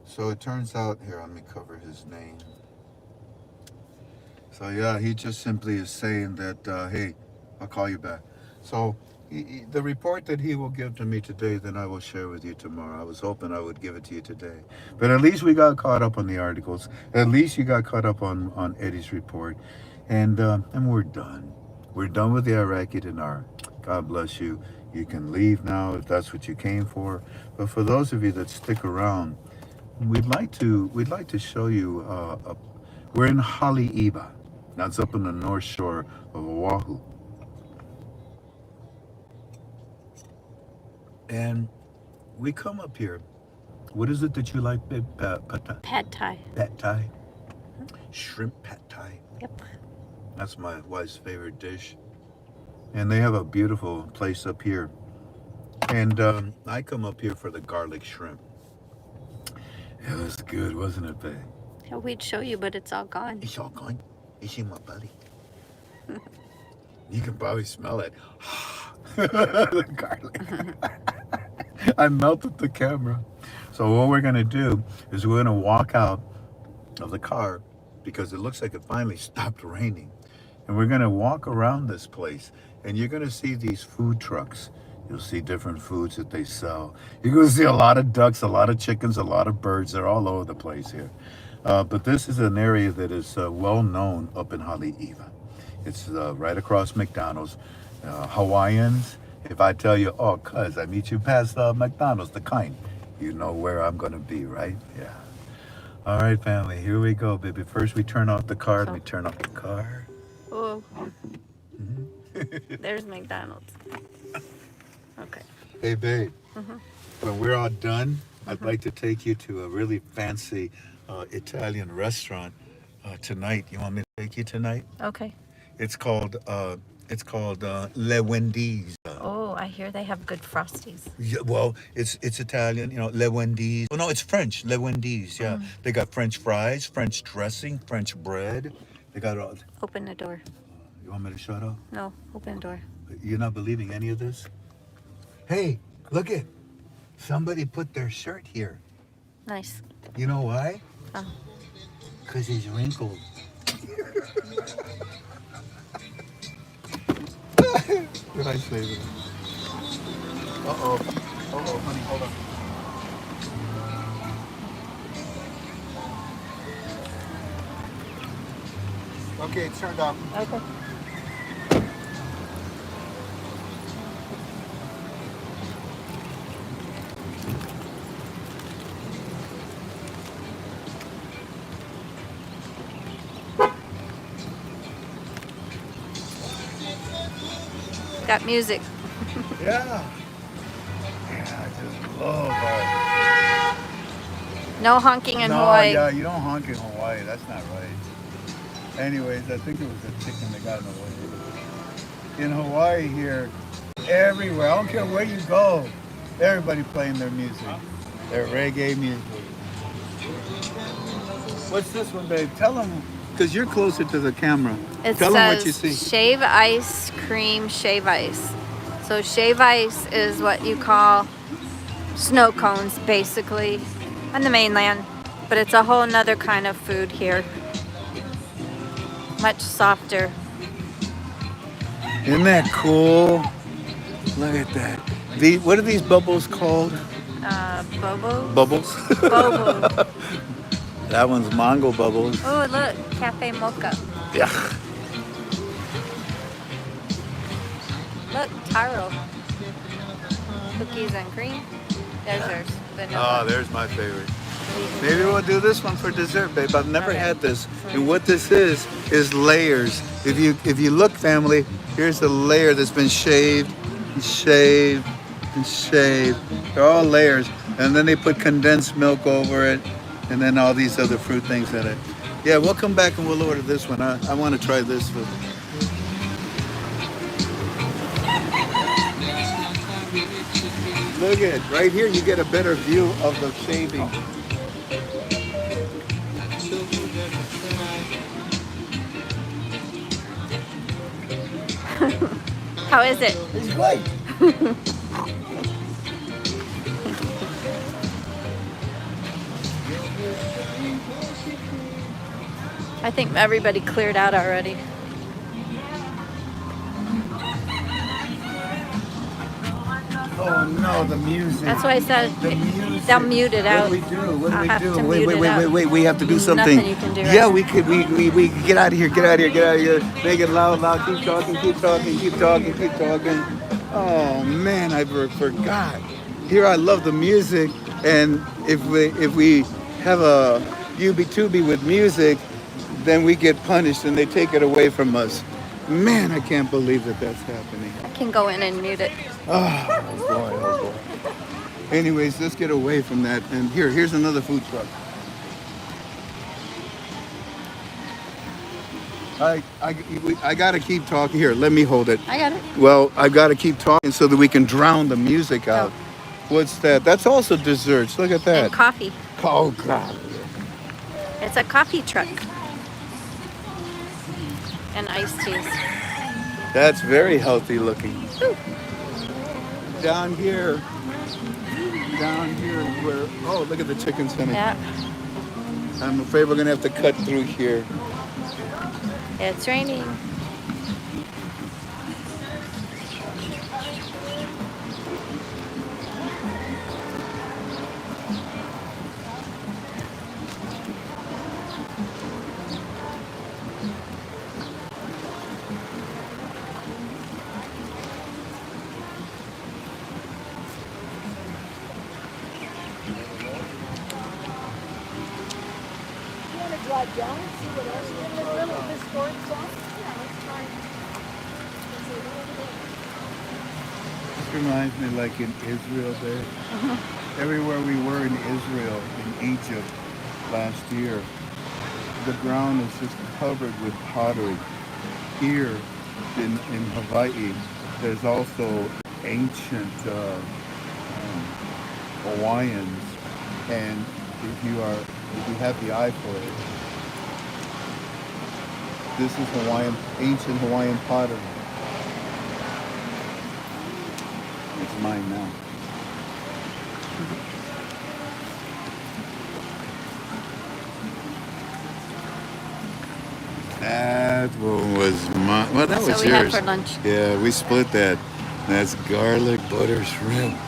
Speaker 2: So it turns out here. Let me cover his name. So yeah, he just simply is saying that, hey, I'll call you back. So the report that he will give to me today, then I will share with you tomorrow. I was hoping I would give it to you today. But at least we got caught up on the articles. At least you got caught up on Eddie's report. And we're done. We're done with the Iraqi dinar. God bless you. You can leave now if that's what you came for. But for those of you that stick around, we'd like to show you we're in Haleiwa. That's up in the north shore of Oahu. And we come up here. What is it that you like, babe?
Speaker 1: Pad Thai.
Speaker 2: Pad Thai. Shrimp pad Thai.
Speaker 1: Yep.
Speaker 2: That's my wife's favorite dish. And they have a beautiful place up here. And I come up here for the garlic shrimp. It was good, wasn't it, babe?
Speaker 1: Yeah, we'd show you, but it's all gone.
Speaker 2: It's all gone. It's in my belly. You can probably smell it. The garlic. I melted the camera. So what we're going to do is we're going to walk out of the car because it looks like it finally stopped raining. And we're going to walk around this place. And you're going to see these food trucks. You'll see different foods that they sell. You're going to see a lot of ducks, a lot of chickens, a lot of birds. They're all over the place here. But this is an area that is well known up in Haleiwa. It's right across McDonald's. Hawaiians, if I tell you, oh, cuz I meet you past McDonald's, the kind, you know where I'm going to be, right? Yeah. All right, family, here we go, baby. First, we turn off the car. Let me turn off the car.
Speaker 1: Oh. There's McDonald's. Okay.
Speaker 2: Hey, babe. When we're all done, I'd like to take you to a really fancy Italian restaurant Tonight. You want me to take you tonight?
Speaker 1: Okay.
Speaker 2: It's called Le Wendy's.
Speaker 1: Oh, I hear they have good frosties.
Speaker 2: Yeah, well, it's Italian, you know, Le Wendy's. Oh no, it's French, Le Wendy's. Yeah, they got French fries, French dressing, French bread. They got all.
Speaker 1: Open the door.
Speaker 2: You want me to shut up?
Speaker 1: No, open the door.
Speaker 2: You're not believing any of this? Hey, look it. Somebody put their shirt here.
Speaker 1: Nice.
Speaker 2: You know why?
Speaker 1: Oh.
Speaker 2: Because he's wrinkled. Did I say that? Uh-oh. Uh-oh, honey, hold on. Okay, it's turned off.
Speaker 1: Okay. Got music.
Speaker 2: Yeah. Yeah, I just love that.
Speaker 1: No honking in
Speaker 2: No,
Speaker 1: Hawaii.
Speaker 2: yeah, you don't honk in Hawaii. That's not right. Anyways, I think it was a chicken that got in the way. In Hawaii here, everywhere, I don't care where you go, everybody playing their music. Their reggae music. What's this one, babe? Tell them, because you're closer to the camera.
Speaker 1: It
Speaker 2: Tell them what you
Speaker 1: says
Speaker 2: see.
Speaker 1: shave ice cream shave ice. So shave ice is what you call snow cones basically on the mainland, but it's a whole nother kind of food here. Much softer.
Speaker 2: Isn't that cool? Look at that. What are these bubbles called?
Speaker 1: Bobo?
Speaker 2: Bubbles?
Speaker 1: Bobo.
Speaker 2: That one's mango bubbles.
Speaker 1: Oh, look, cafe mocha.
Speaker 2: Yeah.
Speaker 1: Look, taro. Cookies and cream. There's yours. Vanilla.
Speaker 2: Oh, there's my favorite. Maybe we'll do this one for dessert, babe. I've never
Speaker 1: Okay.
Speaker 2: had this. And what this is layers. If you look, family, here's the layer that's been shaved and shaved and shaved. They're all layers. And then they put condensed milk over it and then all these other fruit things in it. Yeah, we'll come back and we'll order this one. I want to try this food. Look at it. Right here you get a better view of the shaving.
Speaker 1: How is it?
Speaker 2: It's white.
Speaker 1: I think everybody cleared out already.
Speaker 2: Oh no, the music.
Speaker 1: That's why I said
Speaker 2: The music.
Speaker 1: they'll mute it out.
Speaker 2: What do we do? What do
Speaker 1: I'll
Speaker 2: we
Speaker 1: have
Speaker 2: do?
Speaker 1: to
Speaker 2: Wait,
Speaker 1: mute
Speaker 2: wait,
Speaker 1: it
Speaker 2: wait,
Speaker 1: out.
Speaker 2: wait, wait. We have to do
Speaker 1: There's
Speaker 2: something.
Speaker 1: nothing you can do right
Speaker 2: Yeah,
Speaker 1: now.
Speaker 2: we could. We get out of here. Get out of here. Get out of here. Make it loud, loud. Keep talking. Keep talking. Keep talking. Keep talking. Oh man, I forgot. Here, I love the music, and if we have a UB2B with music, then we get punished, and they take it away from us. Man, I can't believe that that's happening.
Speaker 1: I can go in and mute it.
Speaker 2: Oh boy, oh boy. Anyways, let's get away from that. And here's another food truck. I gotta keep talking. Here, let me hold it.
Speaker 1: I got it.
Speaker 2: Well, I gotta keep talking so that we can drown the music out. What's that? That's also desserts. Look at that.
Speaker 1: And coffee.
Speaker 2: Oh God.
Speaker 1: It's a coffee truck. And iced teas.
Speaker 2: That's very healthy looking. Down here where, oh, look at the chicken center.
Speaker 1: Yeah.
Speaker 2: I'm afraid we're gonna have to cut through here.
Speaker 1: It's raining.
Speaker 3: Drive down and see what else is in the little historic song. Yeah, let's try.
Speaker 2: This reminds me like in Israel there. Everywhere we were in Israel, in Egypt last year, the ground is just covered with pottery. Here in Hawaii, there's also ancient Hawaiians, and if you have the eye for it, this is ancient Hawaiian pottery. It's mine now. That one was mine. Well, that was
Speaker 1: So we
Speaker 2: yours.
Speaker 1: had for lunch.
Speaker 2: Yeah, we split that. That's garlic butter shrimp.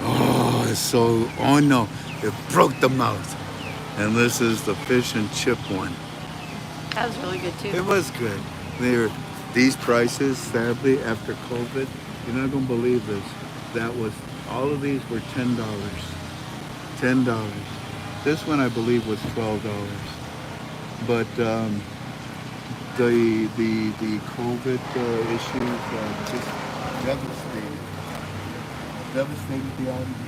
Speaker 2: Oh, it's so. Oh no, it broke the mouth. And this is the fish and chip one.
Speaker 1: That was really good too.
Speaker 2: It was good. These prices, sadly, after COVID, you're not gonna believe this. All of these were $10. $10. This one I believe was $12. But the COVID issues just devastated the audience.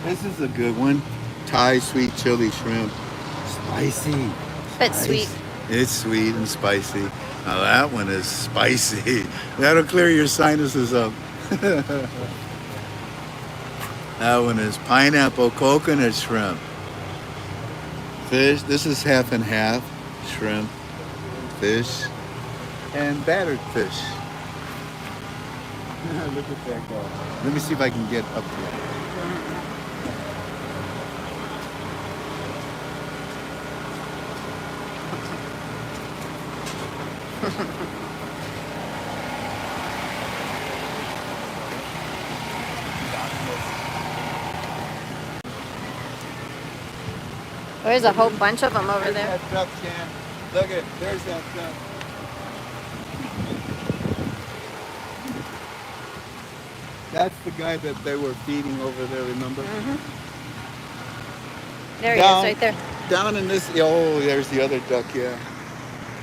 Speaker 2: This is a good one. Thai sweet chili shrimp. Spicy.
Speaker 1: But sweet.
Speaker 2: It's sweet and spicy. Now that one is spicy. That'll clear your sinuses up. That one is pineapple coconut shrimp. Fish. This is half and half. Shrimp, fish, and battered fish. Look at that guy. Let me see if I can get up to it.
Speaker 1: There's a whole bunch of them over
Speaker 2: There's
Speaker 1: there.
Speaker 2: that duck, Jan. Look at, there's that duck. That's the guy that they were feeding over there, remember?
Speaker 1: There he is, right there.
Speaker 2: Down in this, oh, there's the other duck, yeah.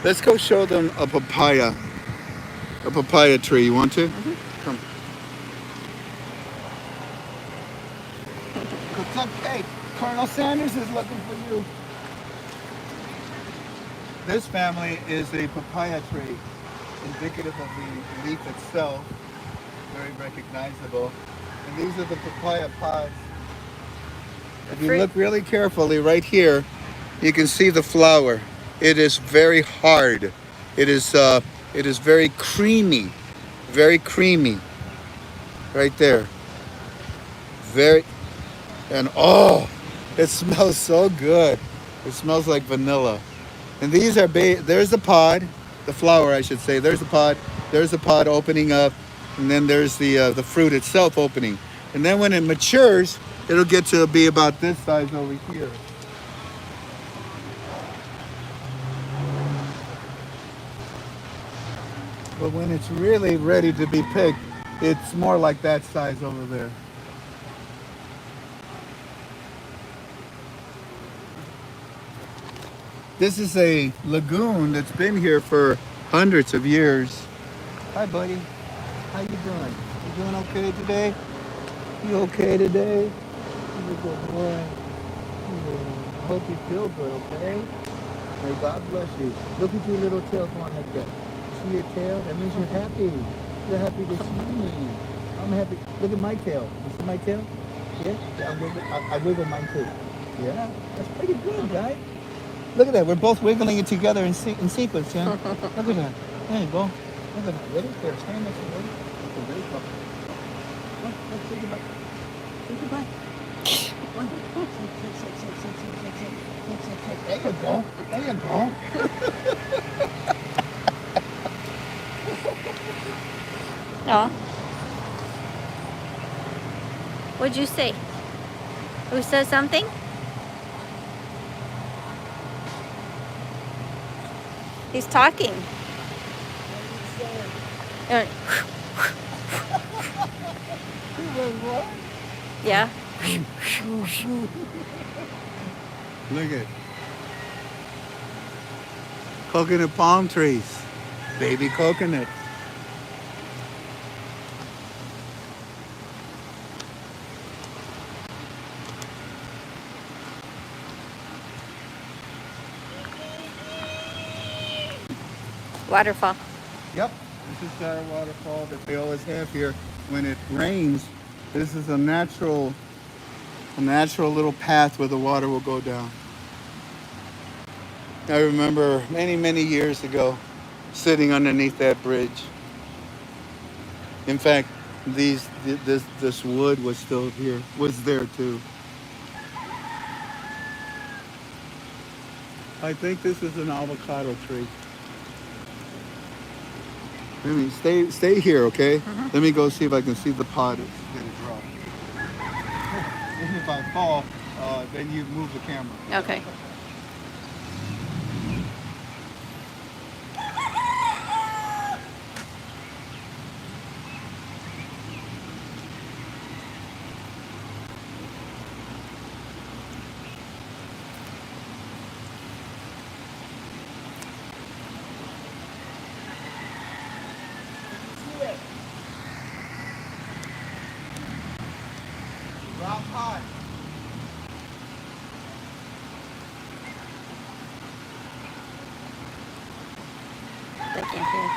Speaker 2: Let's go show them a papaya tree. You want to? Come. What's up, hey? Colonel Sanders is looking for you. This family is a papaya tree, indicative of the leaf itself, very recognizable. And these are the papaya pods. If you look really carefully right here, you can see the flower. It is very hard. It is very creamy, right there. And oh, it smells so good. It smells like vanilla. And these are there's the pod, the flower I should say. There's the pod. There's the pod opening up, and then there's the fruit itself opening. And then when it matures, it'll get to be about this size over here. But when it's really ready to be picked, it's more like that size over there. This is a lagoon that's been here for hundreds of years. Hi, buddy. How you doing? You doing okay today? You okay today? You're a good boy. I hope you feel good, okay? May God bless you. Look at your little tail going like that. See your tail? That means you're happy. You're happy to see me. I'm happy. Look at my tail. You see my tail? Yeah? I wiggle mine too. Yeah? That's pretty good, right? Look at that. We're both wiggling it together in sequence, yeah? Look at that. There you go. Look at that. Ready? There. Stand next to me. Ready? Very close. Let's say goodbye. Say goodbye. There you go. There you go.
Speaker 1: Oh. What'd you say? Who said something? He's talking. Yeah.
Speaker 2: Look at coconut palm trees, baby coconut.
Speaker 1: Waterfall.
Speaker 4: Yep, this is our waterfall that they always have here. When it rains, this is a natural little path where the water will go down. I remember many years ago sitting underneath that bridge. In fact, this wood was still here, was there too. I think this is an avocado tree. Let me stay here, okay? Let me go see if I can see the pot. It's gonna drop. And if I fall, then you move the camera.
Speaker 1: Okay.
Speaker 4: Drop pot.
Speaker 1: I can't hear.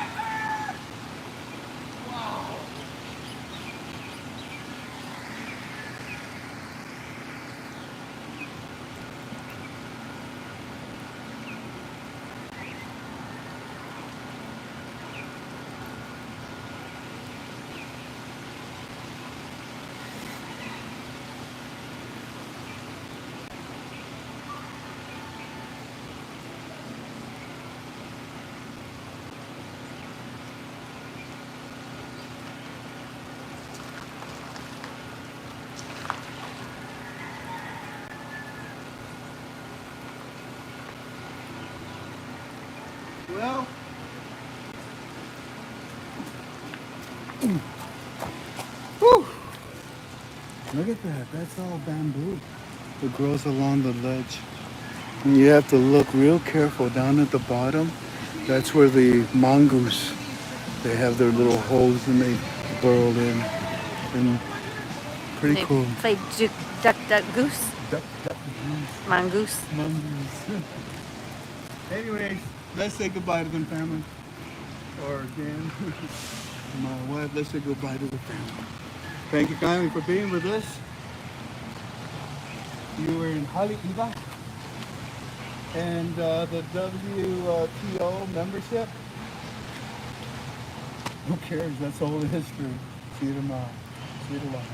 Speaker 4: Well, whew. Look at that. That's all bamboo. It grows along the ledge. And you have to look real careful down at the bottom. That's where the mongoose, they have their little holes and they burrow in. And pretty
Speaker 1: They
Speaker 4: cool.
Speaker 1: play duck, duck, goose.
Speaker 4: Duck, duck, goose,
Speaker 1: Mongoose.
Speaker 4: mongoose. Anyways, let's say goodbye to them, family. Or again, my wife, let's say goodbye to the family. Thank you kindly for being with us. You were in Haleiwa and the WTO membership. Who cares? That's all the history. See you tomorrow. See you tomorrow.